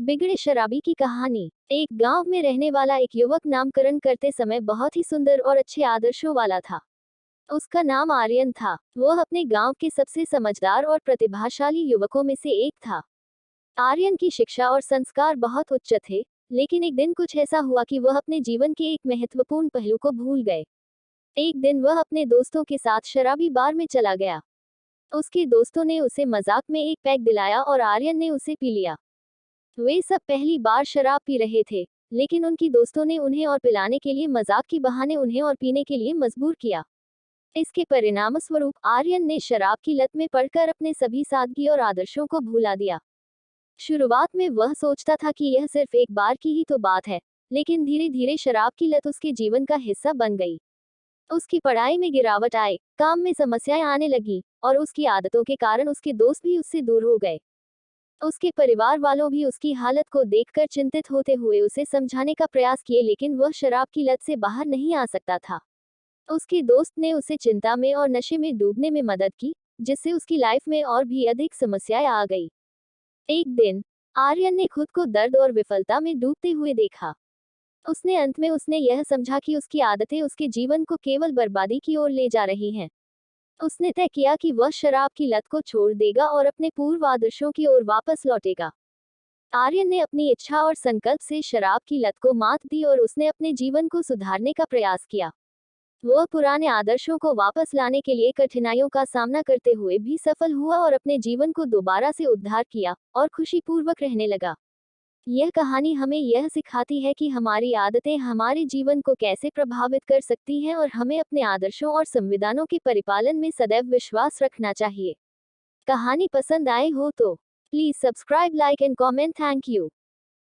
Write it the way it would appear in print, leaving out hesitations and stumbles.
बिगड़े शराबी की कहानी। एक गांव में रहने वाला एक युवक नामकरण करते समय बहुत ही सुंदर और अच्छे आदर्शों वाला था। उसका नाम आर्यन था। वह अपने गांव के सबसे समझदार और प्रतिभाशाली युवकों में से एक था। आर्यन की शिक्षा और संस्कार बहुत उच्च थे, लेकिन एक दिन कुछ ऐसा हुआ कि वह अपने जीवन के एक महत्वपूर्ण पहलू को भूल गए। एक दिन वह अपने दोस्तों के साथ शराबी बार में चला गया। उसके दोस्तों ने उसे मजाक में एक पैक दिलाया और आर्यन ने उसे पी लिया। वे सब पहली बार शराब पी रहे थे, लेकिन उनकी दोस्तों ने उन्हें और पिलाने के लिए मजाक के बहाने उन्हें और पीने के लिए मजबूर किया। इसके परिणामस्वरूप आर्यन ने शराब की लत में पड़कर अपने सभी सादगी और आदर्शों को भुला दिया। शुरुआत में वह सोचता था कि यह सिर्फ एक बार की ही तो बात है, लेकिन धीरे धीरे शराब की लत उसके जीवन का हिस्सा बन गई। उसकी पढ़ाई में गिरावट आई, काम में समस्याएं आने लगी, और उसकी आदतों के कारण उसके दोस्त भी उससे दूर हो गए। उसके परिवार वालों भी उसकी हालत को देखकर चिंतित होते हुए उसे समझाने का प्रयास किए, लेकिन वह शराब की लत से बाहर नहीं आ सकता था। उसके दोस्त ने उसे चिंता में और नशे में डूबने में मदद की, जिससे उसकी लाइफ में और भी अधिक समस्याएं आ गई। एक दिन आर्यन ने खुद को दर्द और विफलता में डूबते हुए देखा। उसने अंत में उसने यह समझा कि उसकी आदतें उसके जीवन को केवल बर्बादी की ओर ले जा रही हैं। उसने तय किया कि वह शराब की लत को छोड़ देगा और अपने पूर्व आदर्शों की ओर वापस लौटेगा। आर्यन ने अपनी इच्छा और संकल्प से शराब की लत को मात दी और उसने अपने जीवन को सुधारने का प्रयास किया। वह पुराने आदर्शों को वापस लाने के लिए कठिनाइयों का सामना करते हुए भी सफल हुआ और अपने जीवन को दोबारा से उद्धार किया और खुशीपूर्वक रहने लगा। यह कहानी हमें यह सिखाती है कि हमारी आदतें हमारे जीवन को कैसे प्रभावित कर सकती हैं और हमें अपने आदर्शों और संविधानों के परिपालन में सदैव विश्वास रखना चाहिए। कहानी पसंद आए हो तो please subscribe, like and comment. Thank you.